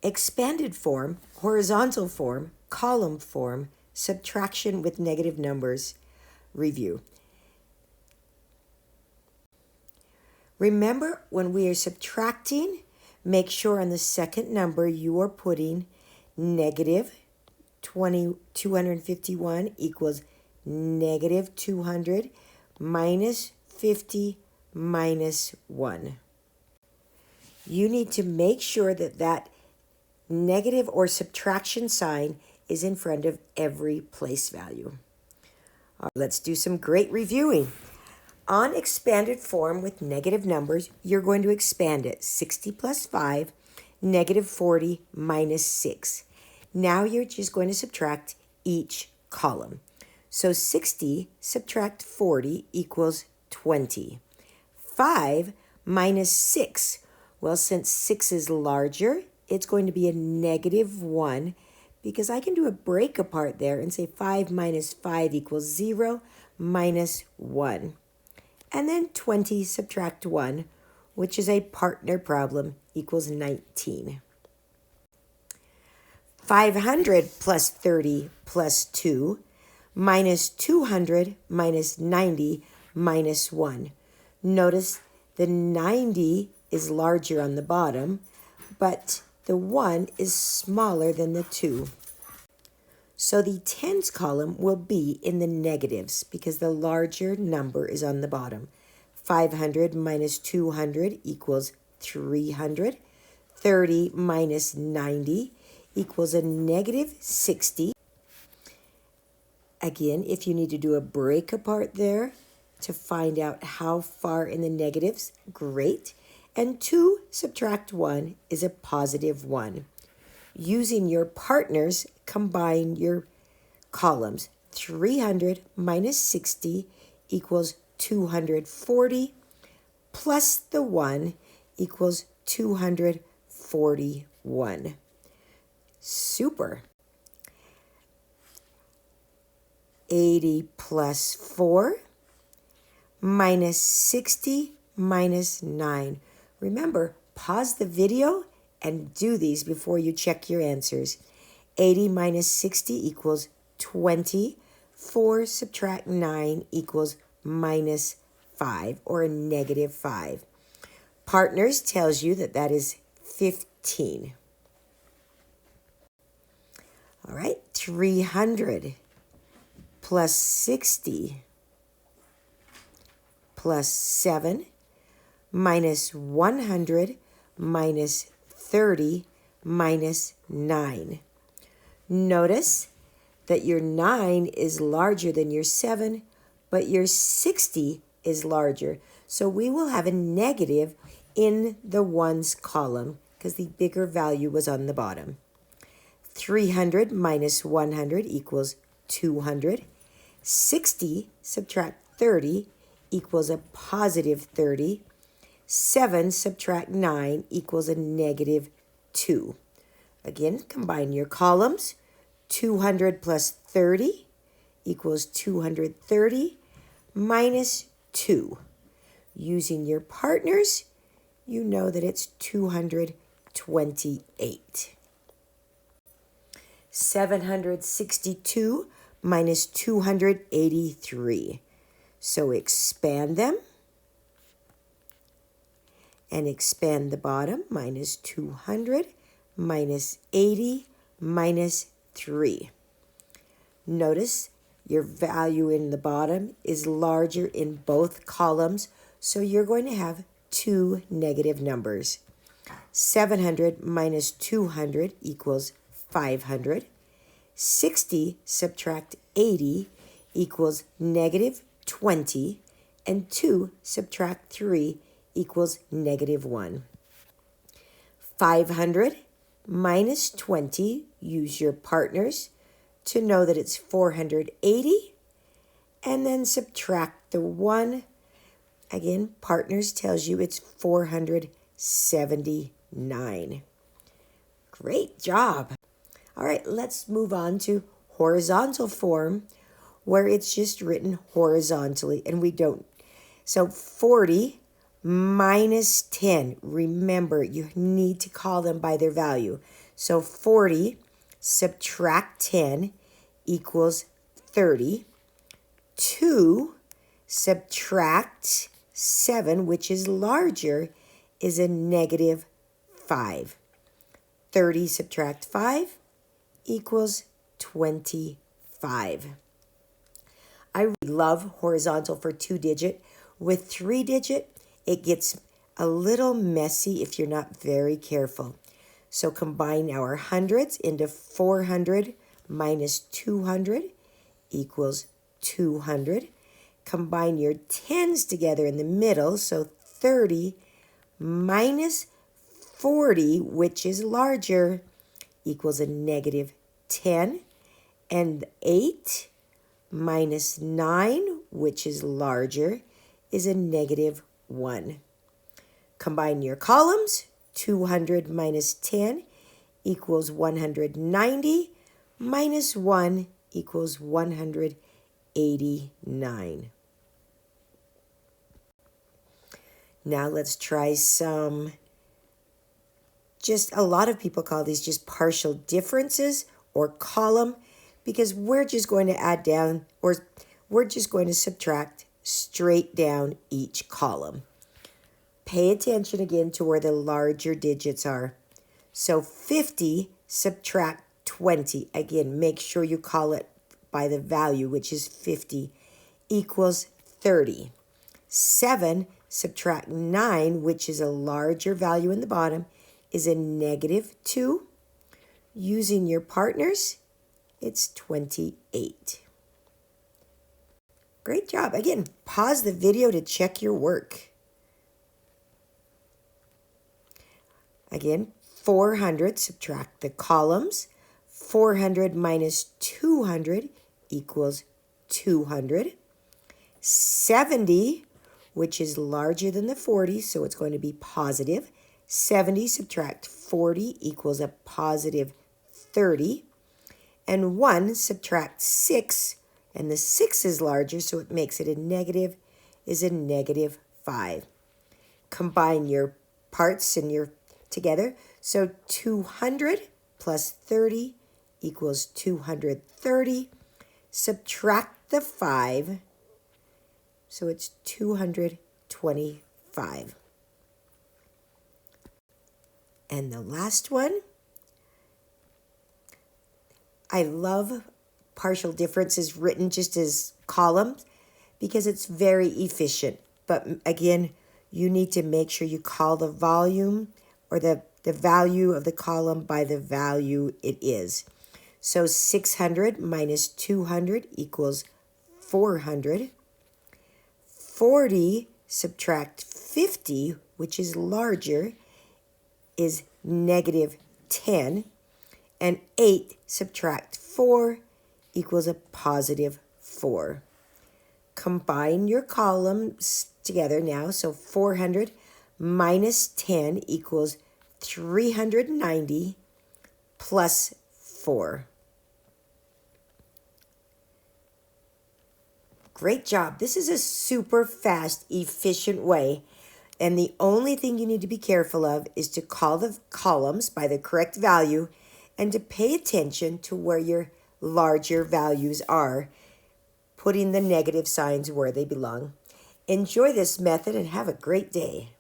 expanded form, horizontal form, column form, subtraction with negative numbers. Review. Remember, when we are subtracting, make sure on the second number you are putting negative 251 equals negative 200 minus 50 minus 1. You need to make sure that that negative or subtraction sign is in front of every place value. Let's do some great reviewing. On expanded form with negative numbers, you're going to expand it. 60 plus 5, negative 40 minus 6. Now you're just going to subtract each column. So 60 subtract 40 equals 20. 5 minus 6. Well, since 6 is larger, it's going to be a negative 1 because I can do a break apart there and say 5 minus 5 equals 0 minus 1. And then 20 subtract 1, which is a partner problem, equals 19. 500 plus 30 plus 2 minus 200 minus 90 minus 1. Notice the 90 is larger on the bottom, but the 1 is smaller than the 2. So the tens column will be in the negatives because the larger number is on the bottom. 500 minus 200 equals 300. 30 minus 90 equals a negative 60. Again, if you need to do a break apart there to find out how far in the negatives, great. And 2 subtract 1 is a positive 1. Using your partners, combine your columns. 300 minus 60 equals 240, plus the 1 equals 241. Super. 80 plus 4 minus 60 minus 9. Remember, pause the video and do these before you check your answers. 80 minus 60 equals 20. 4 subtract 9 equals minus 5, or a negative 5. Partners tells you that that is 15. All right, 300 plus 60 plus 7 minus 100 minus 30 minus 9. Notice that your 9 is larger than your 7, but your 60 is larger. So we will have a negative in the ones column because the bigger value was on the bottom. 300 minus 100 equals 200. 60 subtract 30 equals a positive 30. 7 subtract 9 equals a negative 2. Again, combine your columns. 200 plus 30 equals 230 minus 2. Using your partners, you know that it's 228. 762 minus 283. So expand them and expand the bottom. Minus 200 minus 80 minus 3. Notice your value in the bottom is larger in both columns, so you're going to have 2 negative numbers. 700 minus 200 equals 500. 60 subtract 80 equals negative 20, and 2 subtract 3 equals negative 1. 500 minus 20, use your partners to know that it's 480, and then subtract the 1. Again, partners tells you it's 479. Great job. All right, let's move on to horizontal form, where it's just written horizontally, and we don't. So 40 minus 10. Remember, you need to call them by their value. So 40 subtract 10 equals 30. 2 subtract 7, which is larger, is a negative 5. 30 subtract 5 equals 25. I really love horizontal for 2-digit. With 3-digit, it gets a little messy if you're not very careful. So combine our hundreds into 400 minus 200 equals 200. Combine your tens together in the middle, so 30 minus 40, which is larger, equals a negative 10. And 8 minus 9, which is larger, is a negative 1. Combine your columns. 200 minus 10 equals 190. Minus 1 equals 189. Now let's try some, just a lot of people call these just partial differences or column, because we're just going to add down, or we're just going to subtract straight down each column. Pay attention again to where the larger digits are. So 50 subtract 20. Again, make sure you call it by the value, which is 50, equals 30. 7 subtract 9, which is a larger value in the bottom, is a negative 2. Using your partners, it's 28. Great job. Again, pause the video to check your work. Again, 400, subtract the columns. 400 minus 200 equals 200. 70, which is larger than the 40, so it's going to be positive. 70 subtract 40 equals a positive 30. And 1 subtract 6, and the 6 is larger, so it makes it a negative, is a negative 5. Combine your parts and your together. So 200 plus 30 equals 230. Subtract the 5, so it's 225. And the last one, I love partial differences written just as columns because it's very efficient. But again, you need to make sure you call the volume or the value of the column by the value it is. So 600 minus 200 equals 400. 40 subtract 50, which is larger, is negative 10. And 8 subtract 4 equals a positive 4. Combine your columns together now. So 400 minus 10 equals 390 plus 4. Great job. This is a super fast, efficient way. And the only thing you need to be careful of is to call the columns by the correct value and to pay attention to where your larger values are, putting the negative signs where they belong. Enjoy this method and have a great day.